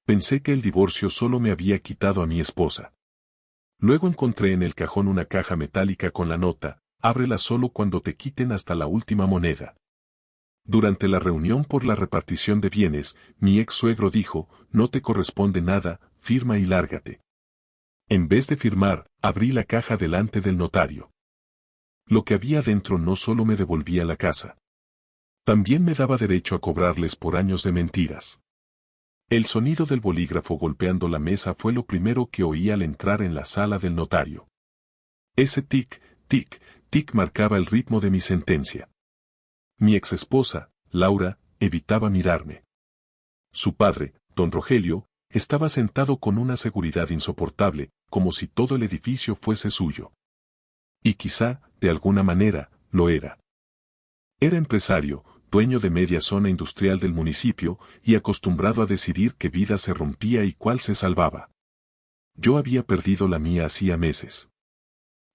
Pensé que el divorcio solo me había quitado a mi esposa. Luego encontré en el cajón una caja metálica con la nota: ábrela solo cuando te quiten hasta la última moneda. Durante la reunión por la repartición de bienes, mi ex suegro dijo: no te corresponde nada, firma y lárgate. En vez de firmar, abrí la caja delante del notario. Lo que había dentro no solo me devolvía la casa. También me daba derecho a cobrarles por años de mentiras. El sonido del bolígrafo golpeando la mesa fue lo primero que oí al entrar en la sala del notario. Ese tic, tic, tic marcaba el ritmo de mi sentencia. Mi exesposa, Laura, evitaba mirarme. Su padre, don Rogelio, estaba sentado con una seguridad insoportable, como si todo el edificio fuese suyo. Y quizá, de alguna manera, lo era. Era empresario, dueño de media zona industrial del municipio, y acostumbrado a decidir qué vida se rompía y cuál se salvaba. Yo había perdido la mía hacía meses.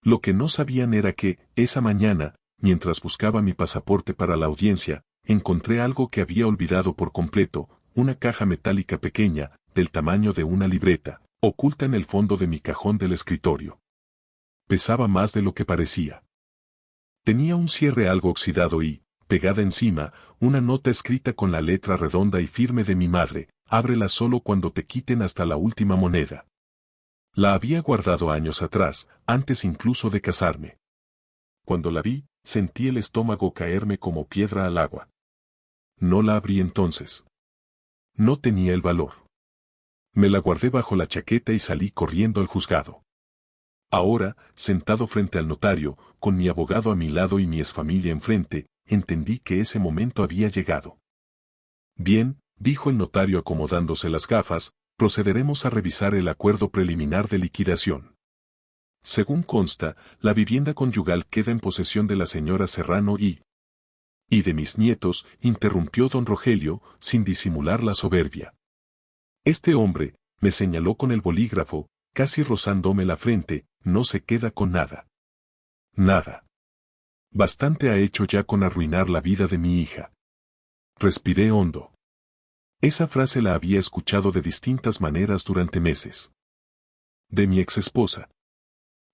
Lo que no sabían era que, esa mañana, mientras buscaba mi pasaporte para la audiencia, encontré algo que había olvidado por completo: una caja metálica pequeña, del tamaño de una libreta, oculta en el fondo de mi cajón del escritorio. Pesaba más de lo que parecía. Tenía un cierre algo oxidado y, pegada encima, una nota escrita con la letra redonda y firme de mi madre: ábrela solo cuando te quiten hasta la última moneda. La había guardado años atrás, antes incluso de casarme. Cuando la vi, sentí el estómago caerme como piedra al agua. No la abrí entonces. No tenía el valor. Me la guardé bajo la chaqueta y salí corriendo al juzgado. Ahora, sentado frente al notario, con mi abogado a mi lado y mi exfamilia enfrente, entendí que ese momento había llegado. Bien, dijo el notario acomodándose las gafas, procederemos a revisar el acuerdo preliminar de liquidación. Según consta, la vivienda conyugal queda en posesión de la señora Serrano y de mis nietos, interrumpió don Rogelio, sin disimular la soberbia. Este hombre, me señaló con el bolígrafo, casi rozándome la frente, no se queda con nada. Nada. Bastante ha hecho ya con arruinar la vida de mi hija. Respiré hondo. Esa frase la había escuchado de distintas maneras durante meses. De mi exesposa.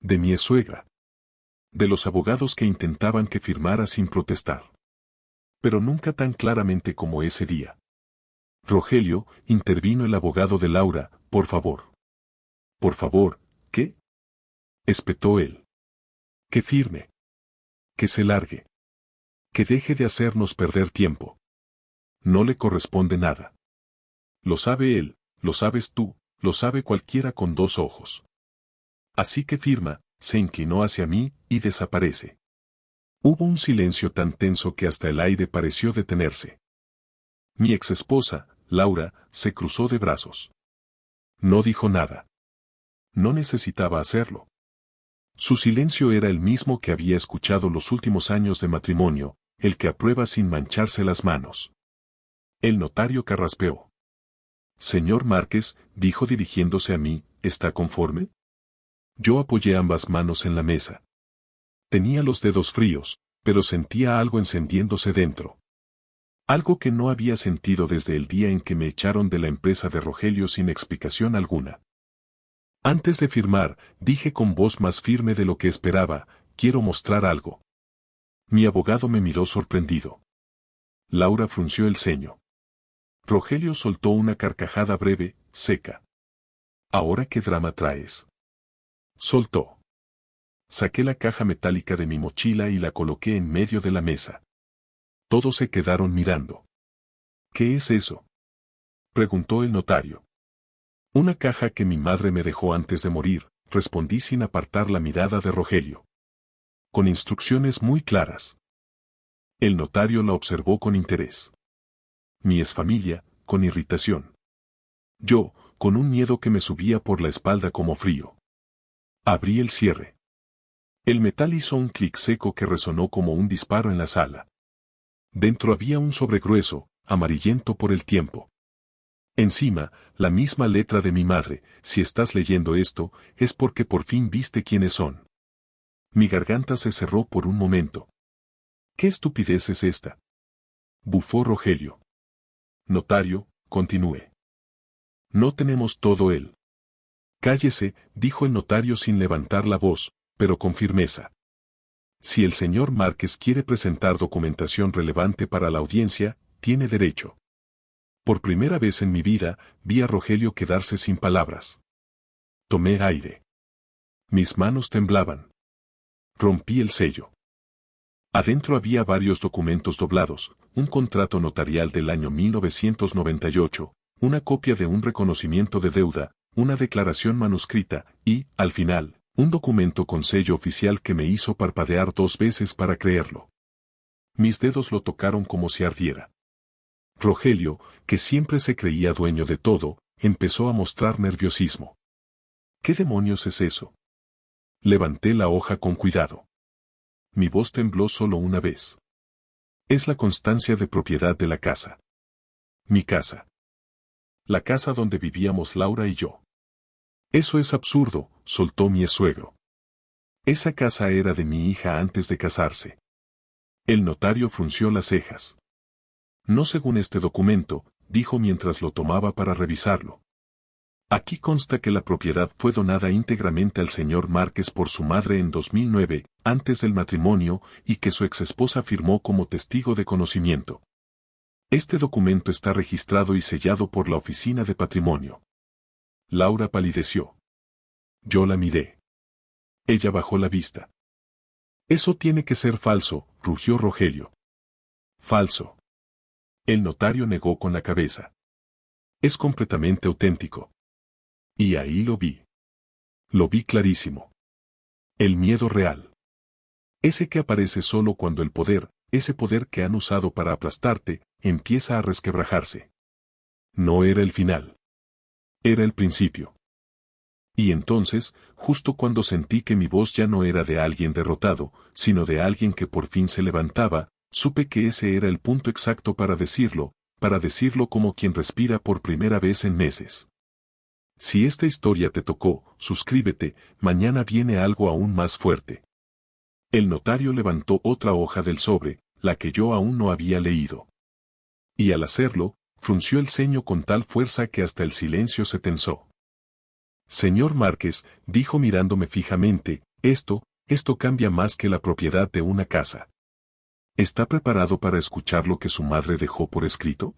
De mi exsuegra. De los abogados que intentaban que firmara sin protestar. Pero nunca tan claramente como ese día. Rogelio, intervino el abogado de Laura: por favor. Por favor, ¿qué? Espetó él. Que firme. Que se largue. Que deje de hacernos perder tiempo. No le corresponde nada. Lo sabe él, lo sabes tú, lo sabe cualquiera con dos ojos. Así que firma. Se inclinó hacia mí y desaparece. Hubo un silencio tan tenso que hasta el aire pareció detenerse. Mi exesposa, Laura, se cruzó de brazos. No dijo nada. No necesitaba hacerlo. Su silencio era el mismo que había escuchado los últimos años de matrimonio, el que aprueba sin mancharse las manos. El notario carraspeó. Señor Márquez, dijo dirigiéndose a mí, ¿está conforme? Yo apoyé ambas manos en la mesa. Tenía los dedos fríos, pero sentía algo encendiéndose dentro. Algo que no había sentido desde el día en que me echaron de la empresa de Rogelio sin explicación alguna. Antes de firmar, dije con voz más firme de lo que esperaba: quiero mostrar algo. Mi abogado me miró sorprendido. Laura frunció el ceño. Rogelio soltó una carcajada breve, seca. ¿Ahora qué drama traes? Soltó. Saqué la caja metálica de mi mochila y la coloqué en medio de la mesa. Todos se quedaron mirando. ¿Qué es eso?, preguntó el notario. Una caja que mi madre me dejó antes de morir, respondí sin apartar la mirada de Rogelio. Con instrucciones muy claras. El notario la observó con interés. Mi exfamilia, con irritación. Yo, con un miedo que me subía por la espalda como frío. Abrí el cierre. El metal hizo un clic seco que resonó como un disparo en la sala. Dentro había un sobre grueso, amarillento por el tiempo. Encima, la misma letra de mi madre: si estás leyendo esto, es porque por fin viste quiénes son. Mi garganta se cerró por un momento. ¿Qué estupidez es esta?, bufó Rogelio. Notario, continúe. No tenemos todo él. Cállese, dijo el notario sin levantar la voz, pero con firmeza. Si el señor Márquez quiere presentar documentación relevante para la audiencia, tiene derecho. Por primera vez en mi vida, vi a Rogelio quedarse sin palabras. Tomé aire. Mis manos temblaban. Rompí el sello. Adentro había varios documentos doblados, un contrato notarial del año 1998, una copia de un reconocimiento de deuda, una declaración manuscrita y, al final, un documento con sello oficial que me hizo parpadear 2 veces para creerlo. Mis dedos lo tocaron como si ardiera. Rogelio, que siempre se creía dueño de todo, empezó a mostrar nerviosismo. ¿Qué demonios es eso? Levanté la hoja con cuidado. Mi voz tembló solo una vez. Es la constancia de propiedad de la casa. Mi casa. La casa donde vivíamos Laura y yo. Eso es absurdo, soltó mi suegro. Esa casa era de mi hija antes de casarse. El notario frunció las cejas. No según este documento, dijo mientras lo tomaba para revisarlo. Aquí consta que la propiedad fue donada íntegramente al señor Márquez por su madre en 2009, antes del matrimonio, y que su exesposa firmó como testigo de conocimiento. Este documento está registrado y sellado por la Oficina de Patrimonio. Laura palideció. Yo la miré. Ella bajó la vista. Eso tiene que ser falso, rugió Rogelio. Falso. El notario negó con la cabeza. Es completamente auténtico. Y ahí lo vi. Lo vi clarísimo. El miedo real. Ese que aparece solo cuando el poder, ese poder que han usado para aplastarte, empieza a resquebrajarse. No era el final. Era el principio. Y entonces, justo cuando sentí que mi voz ya no era de alguien derrotado, sino de alguien que por fin se levantaba, supe que ese era el punto exacto para decirlo como quien respira por primera vez en meses. Si esta historia te tocó, suscríbete, mañana viene algo aún más fuerte. El notario levantó otra hoja del sobre, la que yo aún no había leído. Y al hacerlo, frunció el ceño con tal fuerza que hasta el silencio se tensó. Señor Márquez, dijo mirándome fijamente, esto cambia más que la propiedad de una casa. ¿Está preparado para escuchar lo que su madre dejó por escrito?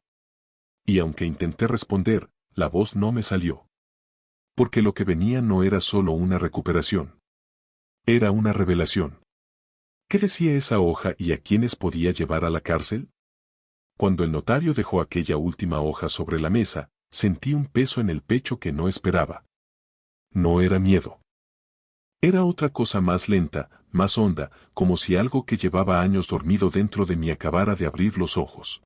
Y aunque intenté responder, la voz no me salió. Porque lo que venía no era solo una recuperación. Era una revelación. ¿Qué decía esa hoja y a quiénes podía llevar a la cárcel? Cuando el notario dejó aquella última hoja sobre la mesa, sentí un peso en el pecho que no esperaba. No era miedo. Era otra cosa más lenta, más honda, como si algo que llevaba años dormido dentro de mí acabara de abrir los ojos.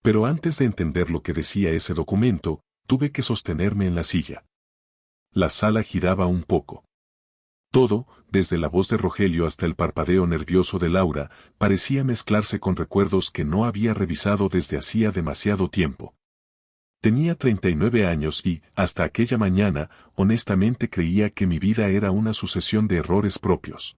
Pero antes de entender lo que decía ese documento, tuve que sostenerme en la silla. La sala giraba un poco. Todo, desde la voz de Rogelio hasta el parpadeo nervioso de Laura, parecía mezclarse con recuerdos que no había revisado desde hacía demasiado tiempo. Tenía 39 años y, hasta aquella mañana, honestamente creía que mi vida era una sucesión de errores propios.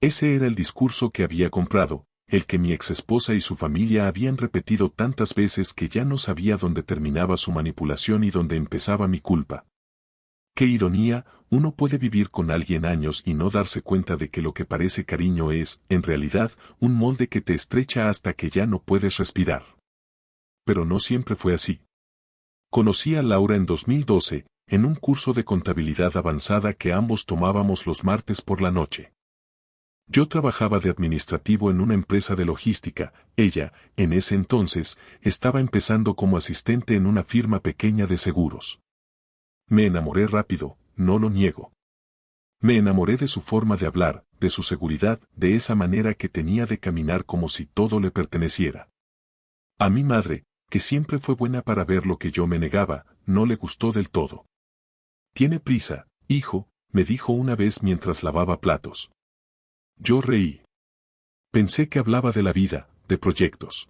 Ese era el discurso que había comprado, el que mi exesposa y su familia habían repetido tantas veces que ya no sabía dónde terminaba su manipulación y dónde empezaba mi culpa. Qué ironía, uno puede vivir con alguien años y no darse cuenta de que lo que parece cariño es, en realidad, un molde que te estrecha hasta que ya no puedes respirar. Pero no siempre fue así. Conocí a Laura en 2012, en un curso de contabilidad avanzada que ambos tomábamos los martes por la noche. Yo trabajaba de administrativo en una empresa de logística, ella, en ese entonces, estaba empezando como asistente en una firma pequeña de seguros. Me enamoré rápido, no lo niego. Me enamoré de su forma de hablar, de su seguridad, de esa manera que tenía de caminar como si todo le perteneciera. A mi madre, que siempre fue buena para ver lo que yo me negaba, no le gustó del todo. «Tiene prisa, hijo», me dijo una vez mientras lavaba platos. Yo reí. Pensé que hablaba de la vida, de proyectos.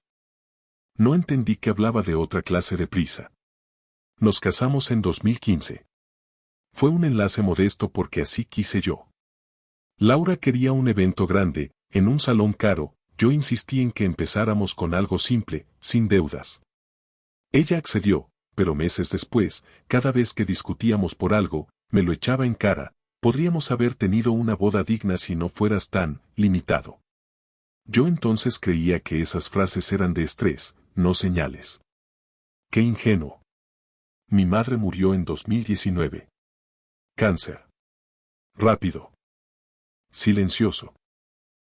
No entendí que hablaba de otra clase de prisa. Nos casamos en 2015. Fue un enlace modesto porque así quise yo. Laura quería un evento grande, en un salón caro, yo insistí en que empezáramos con algo simple, sin deudas. Ella accedió, pero meses después, cada vez que discutíamos por algo, me lo echaba en cara: podríamos haber tenido una boda digna si no fueras tan limitado. Yo entonces creía que esas frases eran de estrés, no señales. ¡Qué ingenuo! Mi madre murió en 2019. Cáncer. Rápido. Silencioso.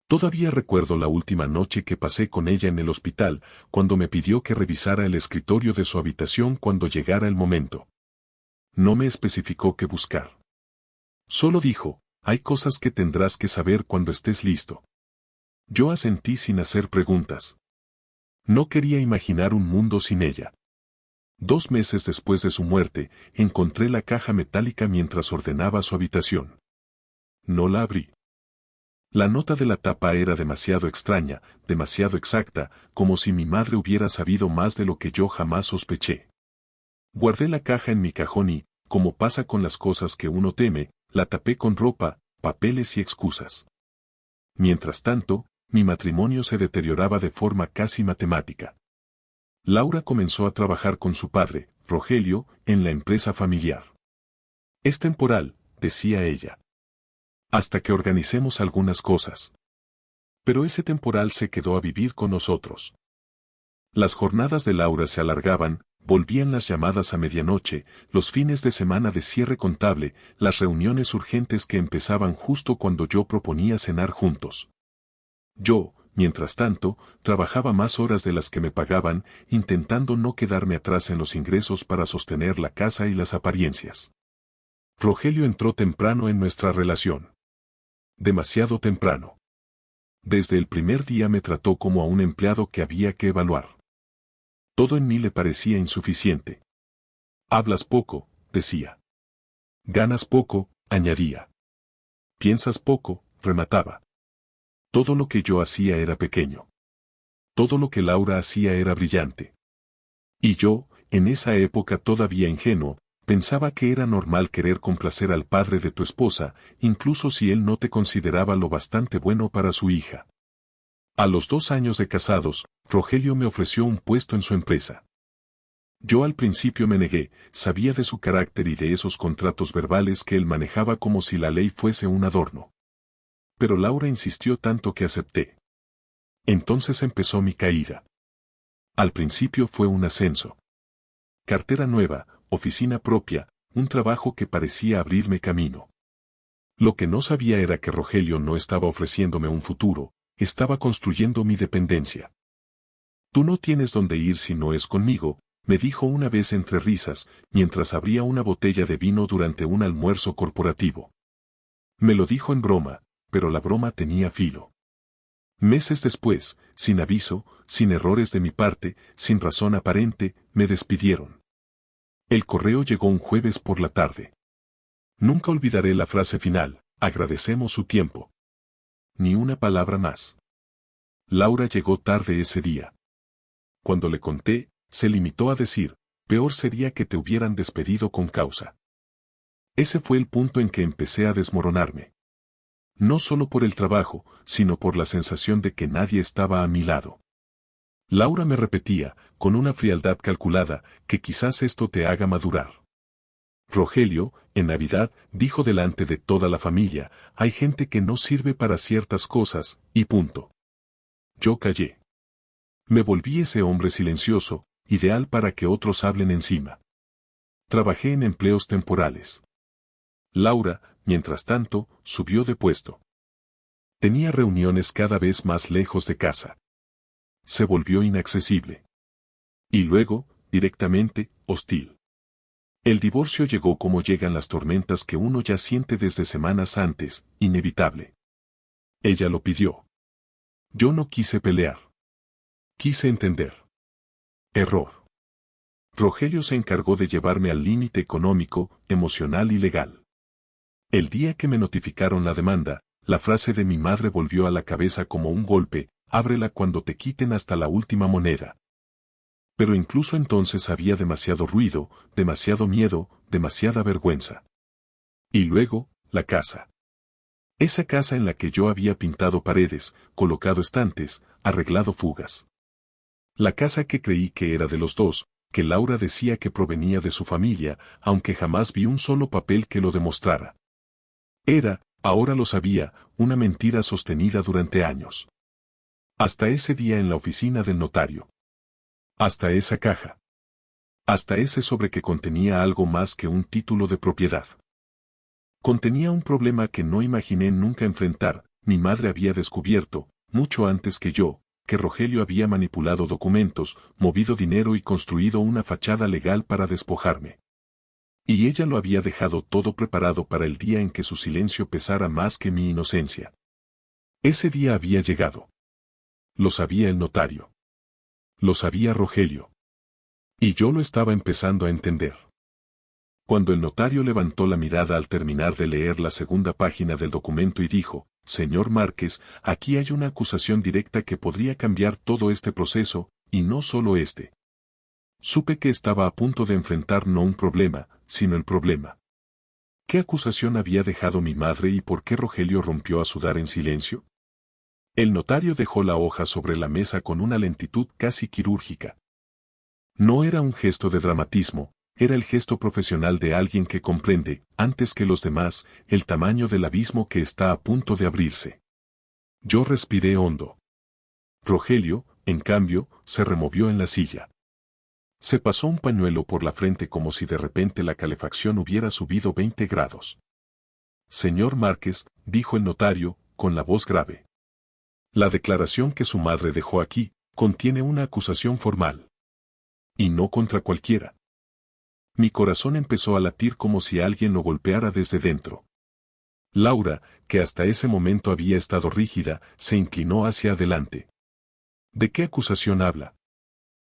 Todavía recuerdo la última noche que pasé con ella en el hospital, cuando me pidió que revisara el escritorio de su habitación cuando llegara el momento. No me especificó qué buscar. Solo dijo: hay cosas que tendrás que saber cuando estés listo. Yo asentí sin hacer preguntas. No quería imaginar un mundo sin ella. 2 meses después de su muerte, encontré la caja metálica mientras ordenaba su habitación. No la abrí. La nota de la tapa era demasiado extraña, demasiado exacta, como si mi madre hubiera sabido más de lo que yo jamás sospeché. Guardé la caja en mi cajón y, como pasa con las cosas que uno teme, la tapé con ropa, papeles y excusas. Mientras tanto, mi matrimonio se deterioraba de forma casi matemática. Laura comenzó a trabajar con su padre, Rogelio, en la empresa familiar. Es temporal, decía ella. Hasta que organicemos algunas cosas. Pero ese temporal se quedó a vivir con nosotros. Las jornadas de Laura se alargaban, volvían las llamadas a medianoche, los fines de semana de cierre contable, las reuniones urgentes que empezaban justo cuando yo proponía cenar juntos. Yo, mientras tanto, trabajaba más horas de las que me pagaban, intentando no quedarme atrás en los ingresos para sostener la casa y las apariencias. Rogelio entró temprano en nuestra relación. Demasiado temprano. Desde el primer día me trató como a un empleado que había que evaluar. Todo en mí le parecía insuficiente. Hablas poco, decía. Ganas poco, añadía. Piensas poco, remataba. Todo lo que yo hacía era pequeño. Todo lo que Laura hacía era brillante. Y yo, en esa época todavía ingenuo, pensaba que era normal querer complacer al padre de tu esposa, incluso si él no te consideraba lo bastante bueno para su hija. A los 2 años de casados, Rogelio me ofreció un puesto en su empresa. Yo al principio me negué, sabía de su carácter y de esos contratos verbales que él manejaba como si la ley fuese un adorno. Pero Laura insistió tanto que acepté. Entonces empezó mi caída. Al principio fue un ascenso. Cartera nueva, oficina propia, un trabajo que parecía abrirme camino. Lo que no sabía era que Rogelio no estaba ofreciéndome un futuro, estaba construyendo mi dependencia. Tú no tienes dónde ir si no es conmigo, me dijo una vez entre risas, mientras abría una botella de vino durante un almuerzo corporativo. Me lo dijo en broma, pero la broma tenía filo. Meses después, sin aviso, sin errores de mi parte, sin razón aparente, me despidieron. El correo llegó un jueves por la tarde. Nunca olvidaré la frase final: agradecemos su tiempo. Ni una palabra más. Laura llegó tarde ese día. Cuando le conté, se limitó a decir: peor sería que te hubieran despedido con causa. Ese fue el punto en que empecé a desmoronarme. No solo por el trabajo, sino por la sensación de que nadie estaba a mi lado. Laura me repetía, con una frialdad calculada, que quizás esto te haga madurar. Rogelio, en Navidad, dijo delante de toda la familia: hay gente que no sirve para ciertas cosas, y punto. Yo callé. Me volví ese hombre silencioso, ideal para que otros hablen encima. Trabajé en empleos temporales. Laura, mientras tanto, subió de puesto. Tenía reuniones cada vez más lejos de casa. Se volvió inaccesible. Y luego, directamente, hostil. El divorcio llegó como llegan las tormentas que uno ya siente desde semanas antes, inevitable. Ella lo pidió. Yo no quise pelear. Quise entender. Error. Rogelio se encargó de llevarme al límite económico, emocional y legal. El día que me notificaron la demanda, la frase de mi madre volvió a la cabeza como un golpe: ábrela cuando te quiten hasta la última moneda. Pero incluso entonces había demasiado ruido, demasiado miedo, demasiada vergüenza. Y luego, la casa. Esa casa en la que yo había pintado paredes, colocado estantes, arreglado fugas. La casa que creí que era de los dos, que Laura decía que provenía de su familia, aunque jamás vi un solo papel que lo demostrara. Era, ahora lo sabía, una mentira sostenida durante años. Hasta ese día en la oficina del notario. Hasta esa caja. Hasta ese sobre que contenía algo más que un título de propiedad. Contenía un problema que no imaginé nunca enfrentar. Mi madre había descubierto, mucho antes que yo, que Rogelio había manipulado documentos, movido dinero y construido una fachada legal para despojarme. Y ella lo había dejado todo preparado para el día en que su silencio pesara más que mi inocencia. Ese día había llegado. Lo sabía el notario. Lo sabía Rogelio. Y yo lo estaba empezando a entender. Cuando el notario levantó la mirada al terminar de leer la segunda página del documento y dijo, «Señor Márquez, aquí hay una acusación directa que podría cambiar todo este proceso, y no solo este». Supe que estaba a punto de enfrentar no un problema, sino el problema. ¿Qué acusación había dejado mi madre y por qué Rogelio rompió a sudar en silencio? El notario dejó la hoja sobre la mesa con una lentitud casi quirúrgica. No era un gesto de dramatismo, era el gesto profesional de alguien que comprende, antes que los demás, el tamaño del abismo que está a punto de abrirse. Yo respiré hondo. Rogelio, en cambio, se removió en la silla. Se pasó un pañuelo por la frente como si de repente la calefacción hubiera subido 20 grados. «Señor Márquez», dijo el notario, con la voz grave. «La declaración que su madre dejó aquí, contiene una acusación formal. Y no contra cualquiera». Mi corazón empezó a latir como si alguien lo golpeara desde dentro. Laura, que hasta ese momento había estado rígida, se inclinó hacia adelante. «¿De qué acusación habla?»,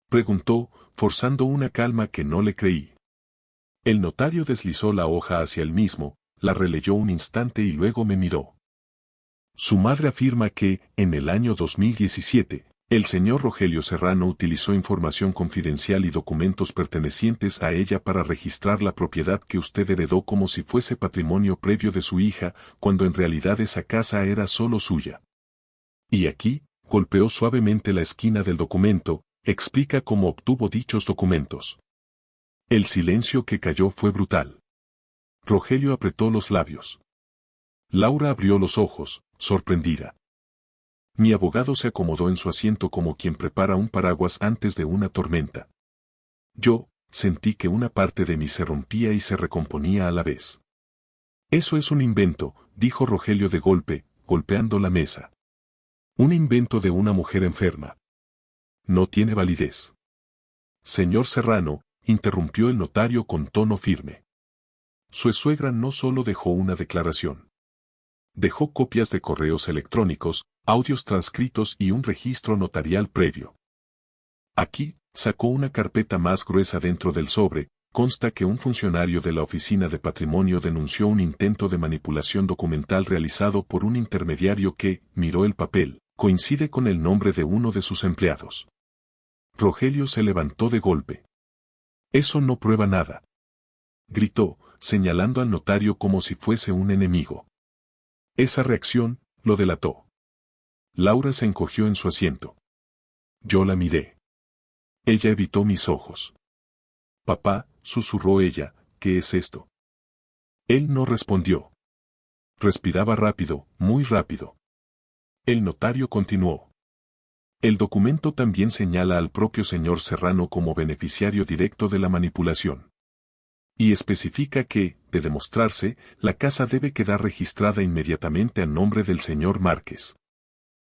preguntó, forzando una calma que no le creí. El notario deslizó la hoja hacia él mismo, la releyó un instante y luego me miró. «Su madre afirma que, en el año 2017, el señor Rogelio Serrano utilizó información confidencial y documentos pertenecientes a ella para registrar la propiedad que usted heredó como si fuese patrimonio previo de su hija, cuando en realidad esa casa era solo suya. Y aquí», golpeó suavemente la esquina del documento, «explica cómo obtuvo dichos documentos». El silencio que cayó fue brutal. Rogelio apretó los labios. Laura abrió los ojos, sorprendida. Mi abogado se acomodó en su asiento como quien prepara un paraguas antes de una tormenta. Yo, sentí que una parte de mí se rompía y se recomponía a la vez. «Eso es un invento», dijo Rogelio de golpe, golpeando la mesa. «Un invento de una mujer enferma. No tiene validez». «Señor Serrano», interrumpió el notario con tono firme. «Su suegra no solo dejó una declaración. Dejó copias de correos electrónicos, audios transcritos y un registro notarial previo. Aquí», sacó una carpeta más gruesa dentro del sobre, «consta que un funcionario de la Oficina de Patrimonio denunció un intento de manipulación documental realizado por un intermediario que», miró el papel, «coincide con el nombre de uno de sus empleados». Rogelio se levantó de golpe. «Eso no prueba nada», gritó, señalando al notario como si fuese un enemigo. Esa reacción lo delató. Laura se encogió en su asiento. Yo la miré. Ella evitó mis ojos. «Papá», susurró ella, «¿qué es esto?». Él no respondió. Respiraba rápido, muy rápido. El notario continuó. «El documento también señala al propio señor Serrano como beneficiario directo de la manipulación. Y especifica que, de demostrarse, la casa debe quedar registrada inmediatamente a nombre del señor Márquez.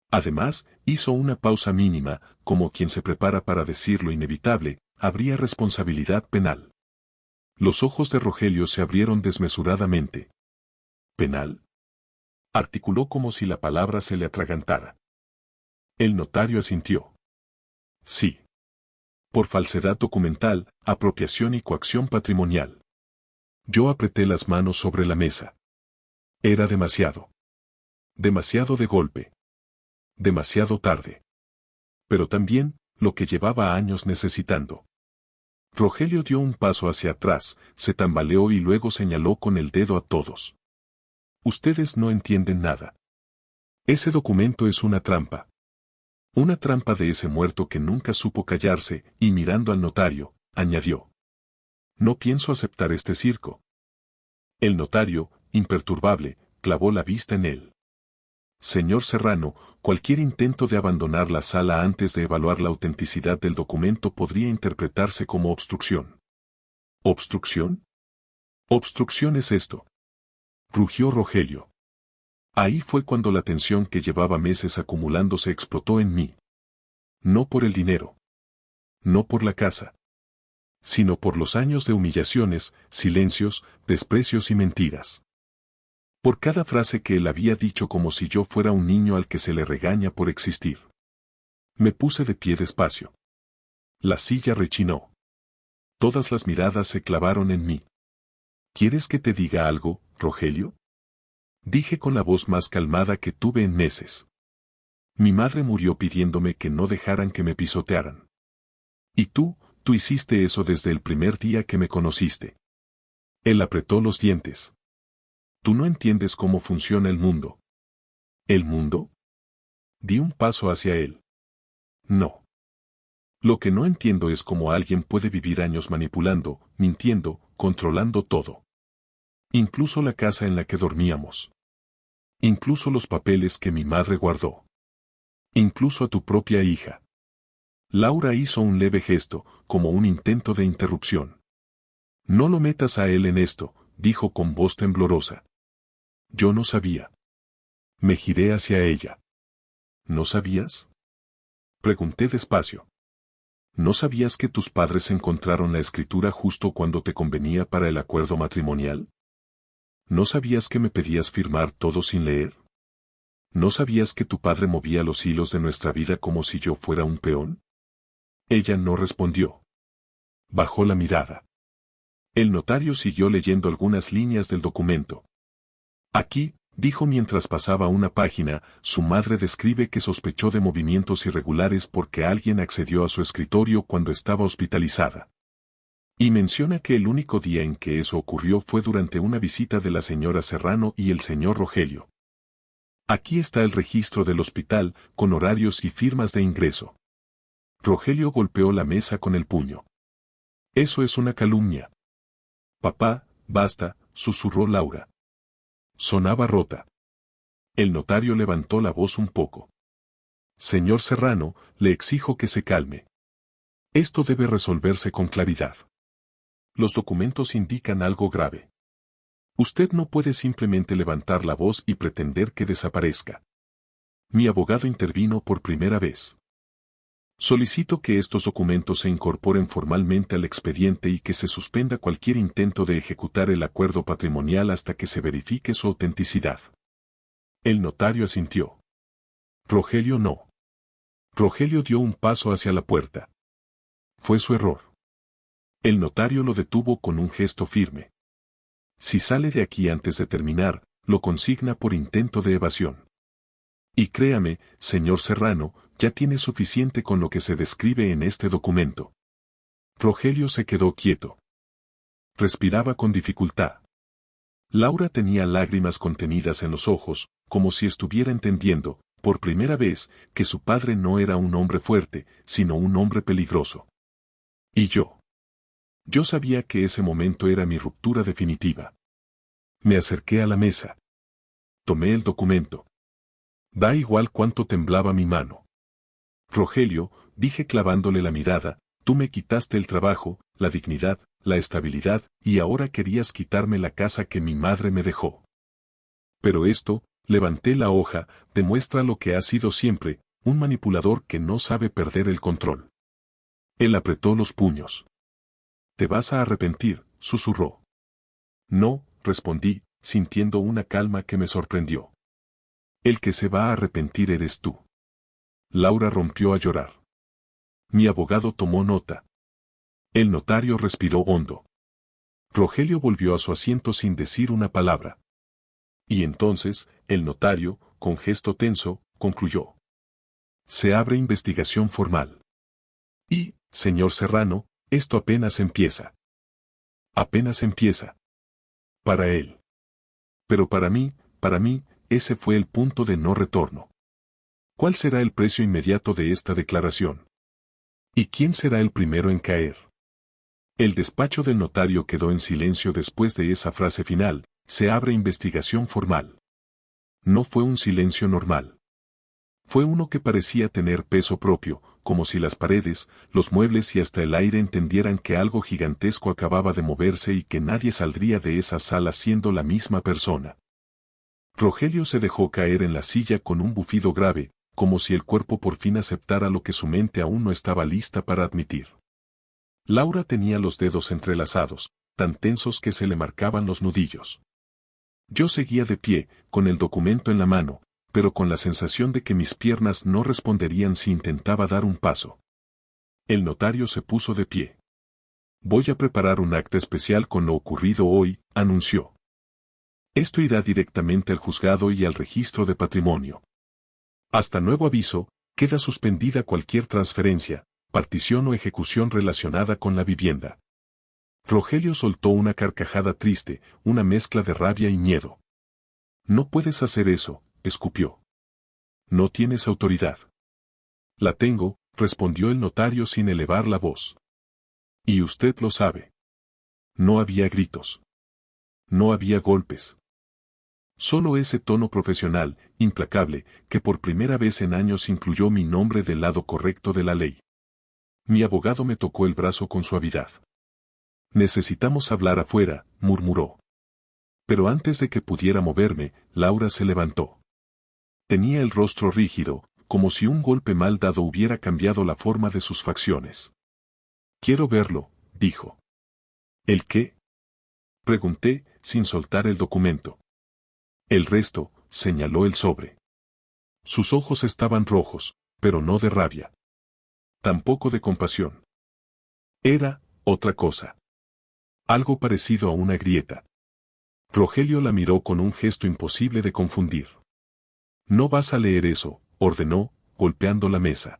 Además, hizo una pausa mínima, como quien se prepara para decir lo inevitable, habría responsabilidad penal». Los ojos de Rogelio se abrieron desmesuradamente. «¿Penal?», articuló como si la palabra se le atragantara. El notario asintió. «Sí. Por falsedad documental, apropiación y coacción patrimonial». Yo apreté las manos sobre la mesa. Era demasiado. Demasiado de golpe. Demasiado tarde. Pero también, lo que llevaba años necesitando. Rogelio dio un paso hacia atrás, se tambaleó y luego señaló con el dedo a todos. «Ustedes no entienden nada. Ese documento es una trampa. Una trampa de ese muerto que nunca supo callarse», y mirando al notario, añadió. No pienso aceptar este circo. El notario, imperturbable, clavó la vista en él. Señor Serrano, cualquier intento de abandonar la sala antes de evaluar la autenticidad del documento podría interpretarse como obstrucción. ¿Obstrucción? Obstrucción es esto. Rugió Rogelio. Ahí fue cuando la tensión que llevaba meses acumulándose explotó en mí. No por el dinero. No por la casa. Sino por los años de humillaciones, silencios, desprecios y mentiras. Por cada frase que él había dicho como si yo fuera un niño al que se le regaña por existir. Me puse de pie despacio. La silla rechinó. Todas las miradas se clavaron en mí. ¿Quieres que te diga algo, Rogelio? Dije con la voz más calmada que tuve en meses. Mi madre murió pidiéndome que no dejaran que me pisotearan. Y tú hiciste eso desde el primer día que me conociste. Él apretó los dientes. Tú no entiendes cómo funciona el mundo. ¿El mundo? Di un paso hacia él. No. Lo que no entiendo es cómo alguien puede vivir años manipulando, mintiendo, controlando todo. Incluso la casa en la que dormíamos. Incluso los papeles que mi madre guardó. Incluso a tu propia hija. Laura hizo un leve gesto, como un intento de interrupción. No lo metas a él en esto, dijo con voz temblorosa. Yo no sabía. Me giré hacia ella. ¿No sabías? Pregunté despacio. ¿No sabías que tus padres encontraron la escritura justo cuando te convenía para el acuerdo matrimonial? ¿No sabías que me pedías firmar todo sin leer? ¿No sabías que tu padre movía los hilos de nuestra vida como si yo fuera un peón? Ella no respondió. Bajó la mirada. El notario siguió leyendo algunas líneas del documento. Aquí, dijo mientras pasaba una página, su madre describe que sospechó de movimientos irregulares porque alguien accedió a su escritorio cuando estaba hospitalizada. Y menciona que el único día en que eso ocurrió fue durante una visita de la señora Serrano y el señor Rogelio. Aquí está el registro del hospital, con horarios y firmas de ingreso. Rogelio golpeó la mesa con el puño. Eso es una calumnia. Papá, basta, susurró Laura. Sonaba rota. El notario levantó la voz un poco. Señor Serrano, le exijo que se calme. Esto debe resolverse con claridad. Los documentos indican algo grave. Usted no puede simplemente levantar la voz y pretender que desaparezca. Mi abogado intervino por primera vez. Solicito que estos documentos se incorporen formalmente al expediente y que se suspenda cualquier intento de ejecutar el acuerdo patrimonial hasta que se verifique su autenticidad. El notario asintió. Rogelio no. Rogelio dio un paso hacia la puerta. Fue su error. El notario lo detuvo con un gesto firme. Si sale de aquí antes de terminar, lo consigna por intento de evasión. Y créame, señor Serrano, ya tiene suficiente con lo que se describe en este documento. Rogelio se quedó quieto. Respiraba con dificultad. Laura tenía lágrimas contenidas en los ojos, como si estuviera entendiendo, por primera vez, que su padre no era un hombre fuerte, sino un hombre peligroso. Y yo. Yo sabía que ese momento era mi ruptura definitiva. Me acerqué a la mesa. Tomé el documento. Da igual cuánto temblaba mi mano. Rogelio, dije clavándole la mirada, tú me quitaste el trabajo, la dignidad, la estabilidad, y ahora querías quitarme la casa que mi madre me dejó. Pero esto, levanté la hoja, demuestra lo que ha sido siempre, un manipulador que no sabe perder el control. Él apretó los puños. Te vas a arrepentir, susurró. No, respondí, sintiendo una calma que me sorprendió. El que se va a arrepentir eres tú. Laura rompió a llorar. Mi abogado tomó nota. El notario respiró hondo. Rogelio volvió a su asiento sin decir una palabra. Y entonces, el notario, con gesto tenso, concluyó. Se abre investigación formal. Y, señor Serrano, esto apenas empieza. Apenas empieza. Para él. Pero para mí, ese fue el punto de no retorno. ¿Cuál será el precio inmediato de esta declaración? ¿Y quién será el primero en caer? El despacho del notario quedó en silencio después de esa frase final: se abre investigación formal. No fue un silencio normal. Fue uno que parecía tener peso propio, como si las paredes, los muebles y hasta el aire entendieran que algo gigantesco acababa de moverse y que nadie saldría de esa sala siendo la misma persona. Rogelio se dejó caer en la silla con un bufido grave, como si el cuerpo por fin aceptara lo que su mente aún no estaba lista para admitir. Laura tenía los dedos entrelazados, tan tensos que se le marcaban los nudillos. Yo seguía de pie, con el documento en la mano, pero con la sensación de que mis piernas no responderían si intentaba dar un paso. El notario se puso de pie. Voy a preparar un acta especial con lo ocurrido hoy, anunció. Esto irá directamente al juzgado y al registro de patrimonio. Hasta nuevo aviso, queda suspendida cualquier transferencia, partición o ejecución relacionada con la vivienda. Rogelio soltó una carcajada triste, una mezcla de rabia y miedo. No puedes hacer eso, escupió. No tienes autoridad. La tengo, respondió el notario sin elevar la voz. Y usted lo sabe. No había gritos. No había golpes. Solo ese tono profesional, implacable, que por primera vez en años incluyó mi nombre del lado correcto de la ley. Mi abogado me tocó el brazo con suavidad. Necesitamos hablar afuera, murmuró. Pero antes de que pudiera moverme, Laura se levantó. Tenía el rostro rígido, como si un golpe mal dado hubiera cambiado la forma de sus facciones. Quiero verlo, dijo. ¿El qué? Pregunté, sin soltar el documento. El resto, señaló el sobre. Sus ojos estaban rojos, pero no de rabia. Tampoco de compasión. Era otra cosa. Algo parecido a una grieta. Rogelio la miró con un gesto imposible de confundir. No vas a leer eso, ordenó, golpeando la mesa.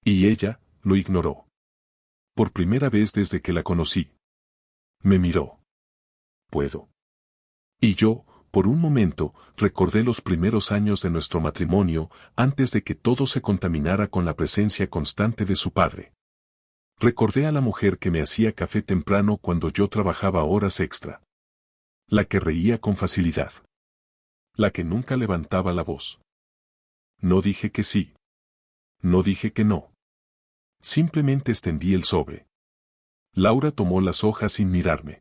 Y ella, lo ignoró. Por primera vez desde que la conocí. Me miró. ¿Puedo? Y yo, por un momento, recordé los primeros años de nuestro matrimonio, antes de que todo se contaminara con la presencia constante de su padre. Recordé a la mujer que me hacía café temprano cuando yo trabajaba horas extra. La que reía con facilidad. La que nunca levantaba la voz. No dije que sí. No dije que no. Simplemente extendí el sobre. Laura tomó las hojas sin mirarme.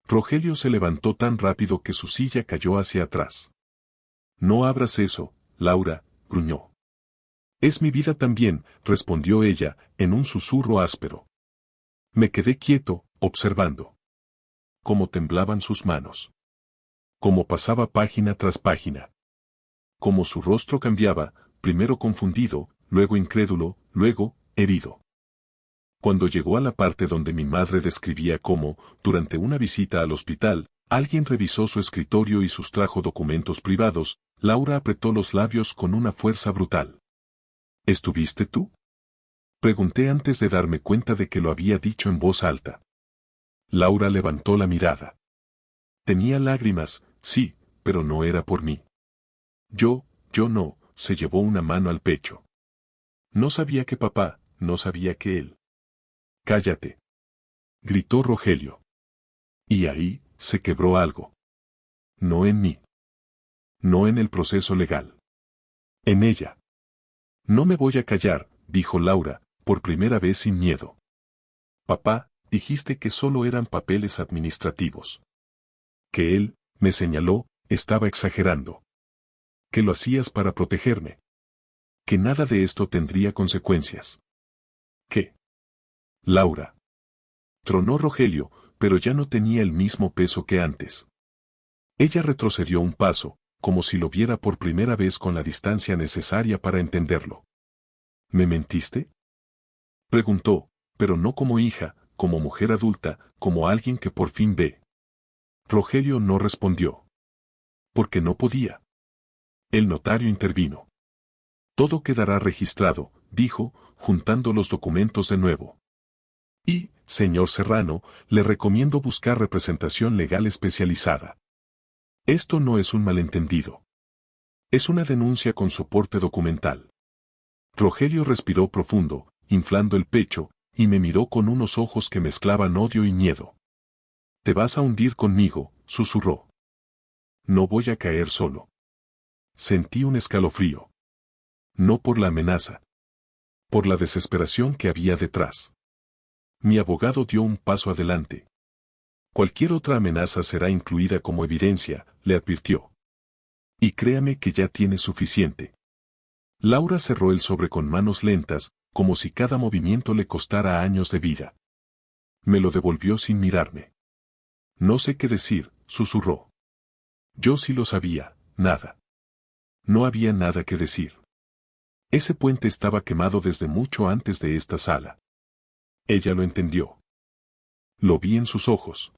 Rogelio se levantó tan rápido que su silla cayó hacia atrás. No abras eso, Laura, gruñó. Es mi vida también, respondió ella, en un susurro áspero. Me quedé quieto, observando. Cómo temblaban sus manos. Cómo pasaba página tras página. Cómo su rostro cambiaba, primero confundido, luego incrédulo, luego, herido. Cuando llegó a la parte donde mi madre describía cómo, durante una visita al hospital, alguien revisó su escritorio y sustrajo documentos privados, Laura apretó los labios con una fuerza brutal. ¿Estuviste tú? Pregunté antes de darme cuenta de que lo había dicho en voz alta. Laura levantó la mirada. Tenía lágrimas, sí, pero no era por mí. Yo no, se llevó una mano al pecho. No sabía que papá, no sabía que él. Cállate. Gritó Rogelio. Y ahí, se quebró algo. No en mí. No en el proceso legal. En ella. No me voy a callar, dijo Laura, por primera vez sin miedo. Papá, dijiste que solo eran papeles administrativos. Que él, me señaló, estaba exagerando. Que lo hacías para protegerme. Que nada de esto tendría consecuencias. ¿Qué? Laura. Tronó Rogelio, pero ya no tenía el mismo peso que antes. Ella retrocedió un paso, como si lo viera por primera vez con la distancia necesaria para entenderlo. ¿Me mentiste? Preguntó, pero no como hija, como mujer adulta, como alguien que por fin ve. Rogelio no respondió. Porque no podía. El notario intervino. Todo quedará registrado, dijo, juntando los documentos de nuevo. Y, señor Serrano, le recomiendo buscar representación legal especializada. Esto no es un malentendido. Es una denuncia con soporte documental. Rogelio respiró profundo, inflando el pecho, y me miró con unos ojos que mezclaban odio y miedo. «Te vas a hundir conmigo», susurró. «No voy a caer solo». Sentí un escalofrío. No por la amenaza. Por la desesperación que había detrás. Mi abogado dio un paso adelante. «Cualquier otra amenaza será incluida como evidencia», le advirtió. «Y créame que ya tiene suficiente». Laura cerró el sobre con manos lentas, como si cada movimiento le costara años de vida. Me lo devolvió sin mirarme. «No sé qué decir», susurró. Yo sí lo sabía, nada. No había nada que decir. Ese puente estaba quemado desde mucho antes de esta sala. Ella lo entendió. Lo vi en sus ojos.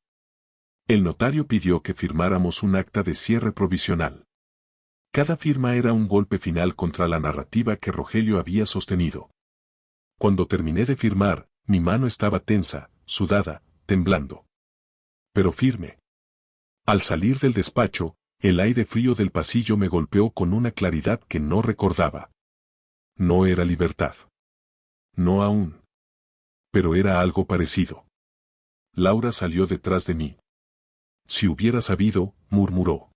El notario pidió que firmáramos un acta de cierre provisional. Cada firma era un golpe final contra la narrativa que Rogelio había sostenido. Cuando terminé de firmar, mi mano estaba tensa, sudada, temblando. Pero firme. Al salir del despacho, el aire frío del pasillo me golpeó con una claridad que no recordaba. No era libertad. No aún. Pero era algo parecido. Laura salió detrás de mí. «Si hubiera sabido», murmuró.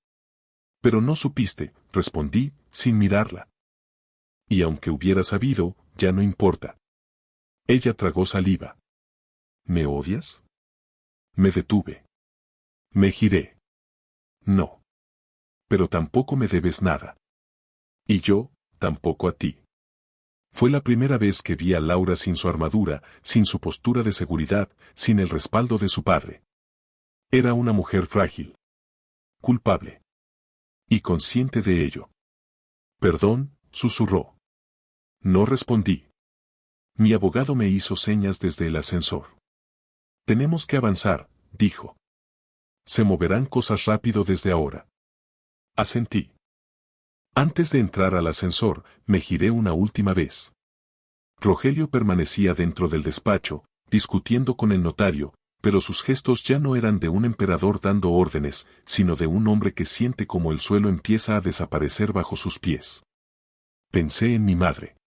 «Pero no supiste», respondí, sin mirarla. «Y aunque hubiera sabido, ya no importa». Ella tragó saliva. «¿Me odias?» Me detuve. Me giré. «No. Pero tampoco me debes nada. Y yo, tampoco a ti». Fue la primera vez que vi a Laura sin su armadura, sin su postura de seguridad, sin el respaldo de su padre. Era una mujer frágil. Culpable. Y consciente de ello. «Perdón», susurró. No respondí. Mi abogado me hizo señas desde el ascensor. «Tenemos que avanzar», dijo. «Se moverán cosas rápido desde ahora». Asentí. Antes de entrar al ascensor, me giré una última vez. Rogelio permanecía dentro del despacho, discutiendo con el notario, pero sus gestos ya no eran de un emperador dando órdenes, sino de un hombre que siente como el suelo empieza a desaparecer bajo sus pies. Pensé en mi madre.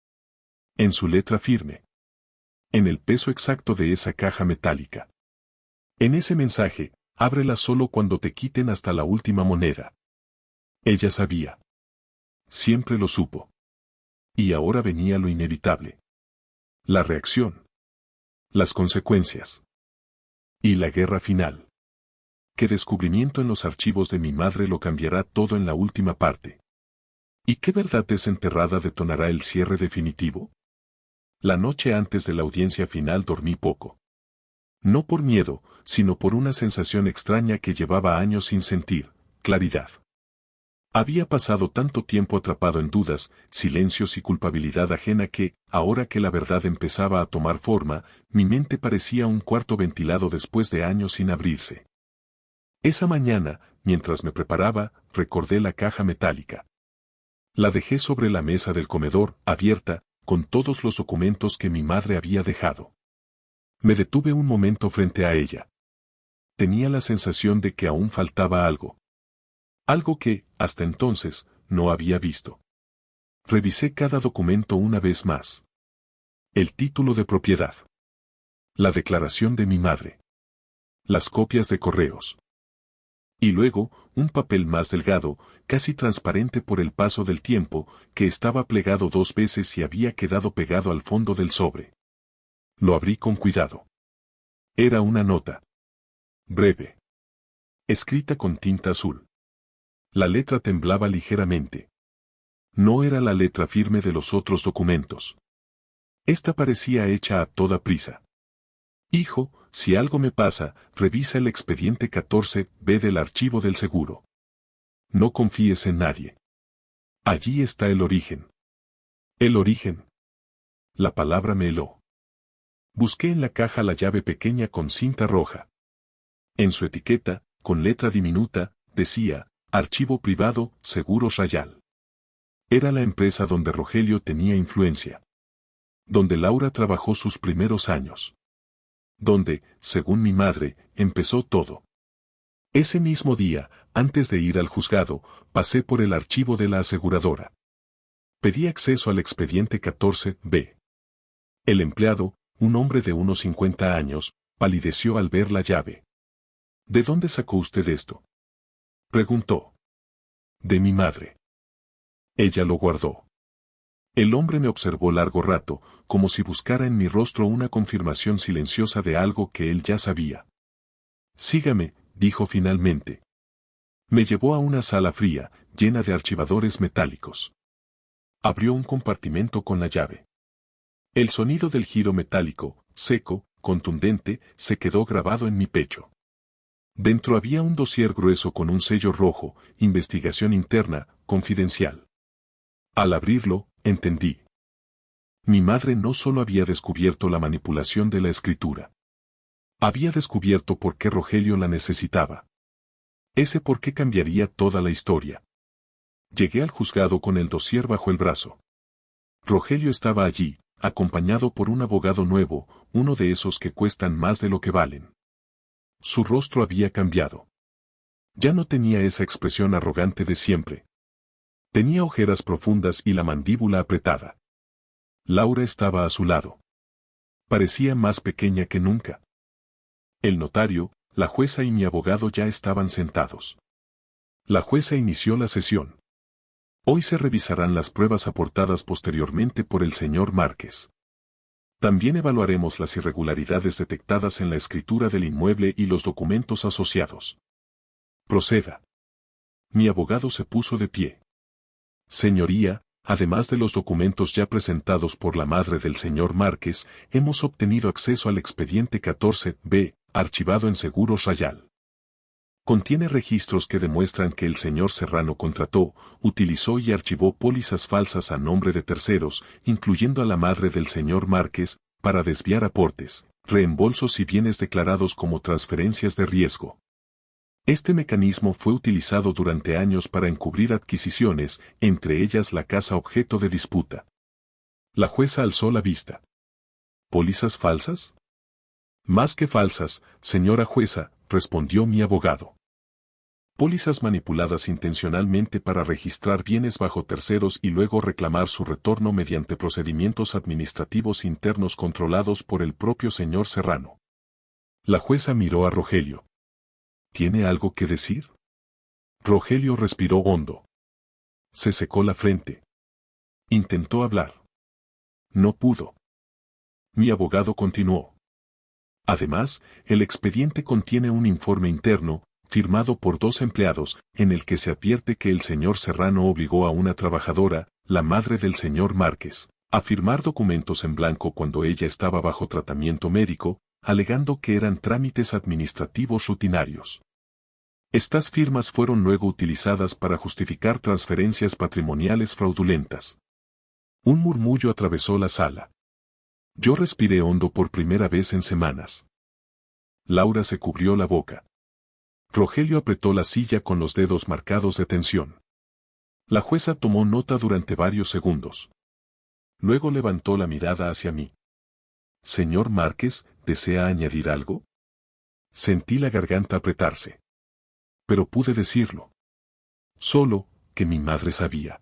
En su letra firme. En el peso exacto de esa caja metálica. En ese mensaje, ábrela solo cuando te quiten hasta la última moneda. Ella sabía. Siempre lo supo. Y ahora venía lo inevitable. La reacción. Las consecuencias. Y la guerra final. ¿Qué descubrimiento en los archivos de mi madre lo cambiará todo en la última parte? ¿Y qué verdad desenterrada detonará el cierre definitivo? La noche antes de la audiencia final dormí poco. No por miedo, sino por una sensación extraña que llevaba años sin sentir, claridad. Había pasado tanto tiempo atrapado en dudas, silencios y culpabilidad ajena que, ahora que la verdad empezaba a tomar forma, mi mente parecía un cuarto ventilado después de años sin abrirse. Esa mañana, mientras me preparaba, recordé la caja metálica. La dejé sobre la mesa del comedor, abierta, con todos los documentos que mi madre había dejado. Me detuve un momento frente a ella. Tenía la sensación de que aún faltaba algo. Algo que, hasta entonces, no había visto. Revisé cada documento una vez más. El título de propiedad. La declaración de mi madre. Las copias de correos. Y luego, un papel más delgado, casi transparente por el paso del tiempo, que estaba plegado 2 veces y había quedado pegado al fondo del sobre. Lo abrí con cuidado. Era una nota. Breve. Escrita con tinta azul. La letra temblaba ligeramente. No era la letra firme de los otros documentos. Esta parecía hecha a toda prisa. «Hijo, si algo me pasa, revisa el expediente 14B del archivo del seguro. No confíes en nadie. Allí está el origen». El origen. La palabra me heló. Busqué en la caja la llave pequeña con cinta roja. En su etiqueta, con letra diminuta, decía: Archivo privado, Seguros Rayal. Era la empresa donde Rogelio tenía influencia. Donde Laura trabajó sus primeros años. Donde, según mi madre, empezó todo. Ese mismo día, antes de ir al juzgado, pasé por el archivo de la aseguradora. Pedí acceso al expediente 14B. El empleado, un hombre de unos 50 años, palideció al ver la llave. ¿De dónde sacó usted esto?, preguntó. De mi madre. Ella lo guardó. El hombre me observó largo rato, como si buscara en mi rostro una confirmación silenciosa de algo que él ya sabía. Sígame, dijo finalmente. Me llevó a una sala fría, llena de archivadores metálicos. Abrió un compartimento con la llave. El sonido del giro metálico, seco, contundente, se quedó grabado en mi pecho. Dentro había un dossier grueso con un sello rojo, investigación interna, confidencial. Al abrirlo, entendí. Mi madre no solo había descubierto la manipulación de la escritura. Había descubierto por qué Rogelio la necesitaba. Ese por qué cambiaría toda la historia. Llegué al juzgado con el dossier bajo el brazo. Rogelio estaba allí, acompañado por un abogado nuevo, uno de esos que cuestan más de lo que valen. Su rostro había cambiado. Ya no tenía esa expresión arrogante de siempre. Tenía ojeras profundas y la mandíbula apretada. Laura estaba a su lado. Parecía más pequeña que nunca. El notario, la jueza y mi abogado ya estaban sentados. La jueza inició la sesión. Hoy se revisarán las pruebas aportadas posteriormente por el señor Márquez. También evaluaremos las irregularidades detectadas en la escritura del inmueble y los documentos asociados. Proceda. Mi abogado se puso de pie. Señoría, además de los documentos ya presentados por la madre del señor Márquez, hemos obtenido acceso al expediente 14B, archivado en Seguros Rayal. Contiene registros que demuestran que el señor Serrano contrató, utilizó y archivó pólizas falsas a nombre de terceros, incluyendo a la madre del señor Márquez, para desviar aportes, reembolsos y bienes declarados como transferencias de riesgo. Este mecanismo fue utilizado durante años para encubrir adquisiciones, entre ellas la casa objeto de disputa. La jueza alzó la vista. ¿Pólizas falsas? Más que falsas, señora jueza, respondió mi abogado. Pólizas manipuladas intencionalmente para registrar bienes bajo terceros y luego reclamar su retorno mediante procedimientos administrativos internos controlados por el propio señor Serrano. La jueza miró a Rogelio. ¿Tiene algo que decir? Rogelio respiró hondo. Se secó la frente. Intentó hablar. No pudo. Mi abogado continuó. Además, el expediente contiene un informe interno, firmado por 2 empleados, en el que se advierte que el señor Serrano obligó a una trabajadora, la madre del señor Márquez, a firmar documentos en blanco cuando ella estaba bajo tratamiento médico, alegando que eran trámites administrativos rutinarios. Estas firmas fueron luego utilizadas para justificar transferencias patrimoniales fraudulentas. Un murmullo atravesó la sala. Yo respiré hondo por primera vez en semanas. Laura se cubrió la boca. Rogelio apretó la silla con los dedos marcados de tensión. La jueza tomó nota durante varios segundos. Luego levantó la mirada hacia mí. Señor Márquez, ¿desea añadir algo? Sentí la garganta apretarse. Pero pude decirlo. Solo, que mi madre sabía.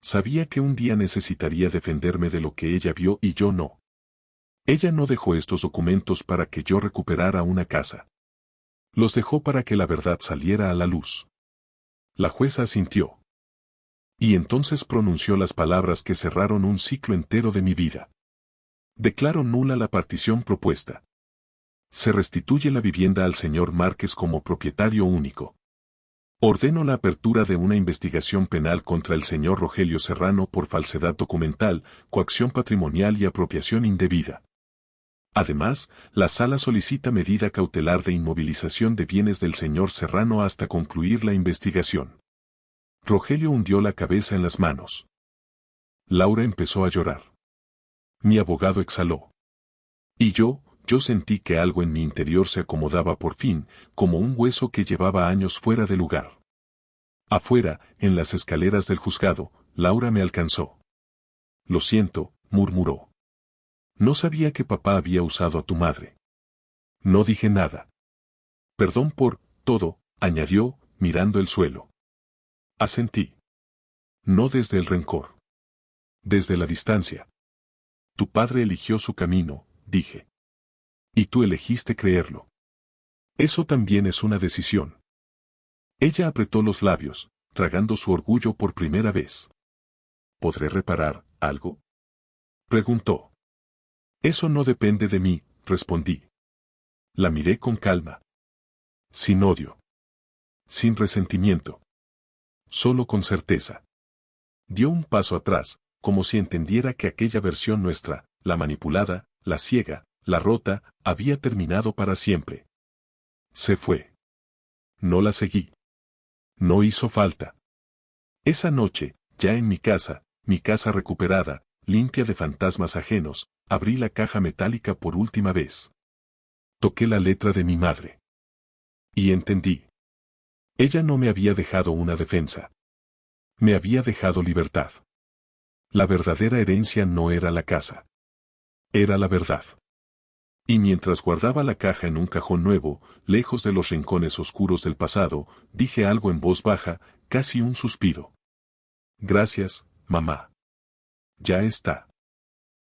Sabía que un día necesitaría defenderme de lo que ella vio y yo no. Ella no dejó estos documentos para que yo recuperara una casa. Los dejó para que la verdad saliera a la luz. La jueza asintió. Y entonces pronunció las palabras que cerraron un ciclo entero de mi vida. Declaro nula la partición propuesta. Se restituye la vivienda al señor Márquez como propietario único. Ordeno la apertura de una investigación penal contra el señor Rogelio Serrano por falsedad documental, coacción patrimonial y apropiación indebida. Además, la sala solicita medida cautelar de inmovilización de bienes del señor Serrano hasta concluir la investigación. Rogelio hundió la cabeza en las manos. Laura empezó a llorar. Mi abogado exhaló. Y yo sentí que algo en mi interior se acomodaba por fin, como un hueso que llevaba años fuera de lugar. Afuera, en las escaleras del juzgado, Laura me alcanzó. Lo siento, murmuró. No sabía que papá había usado a tu madre. No dije nada. Perdón por todo, añadió, mirando el suelo. Asentí. No desde el rencor. Desde la distancia. Tu padre eligió su camino, dije. Y tú elegiste creerlo. Eso también es una decisión. Ella apretó los labios, tragando su orgullo por primera vez. ¿Podré reparar algo? Preguntó. Eso no depende de mí, respondí. La miré con calma. Sin odio. Sin resentimiento. Solo con certeza. Dio un paso atrás, como si entendiera que aquella versión nuestra, la manipulada, la ciega, la rota, había terminado para siempre. Se fue. No la seguí. No hizo falta. Esa noche, ya en mi casa recuperada, limpia de fantasmas ajenos, abrí la caja metálica por última vez. Toqué la letra de mi madre. Y entendí. Ella no me había dejado una defensa. Me había dejado libertad. La verdadera herencia no era la casa. Era la verdad. Y mientras guardaba la caja en un cajón nuevo, lejos de los rincones oscuros del pasado, dije algo en voz baja, casi un suspiro. Gracias, mamá. Ya está.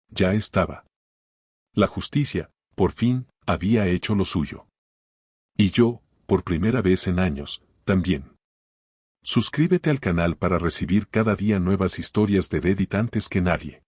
Ya estaba. La justicia, por fin, había hecho lo suyo. Y yo, por primera vez en años, también. Suscríbete al canal para recibir cada día nuevas historias de Reddit antes que nadie.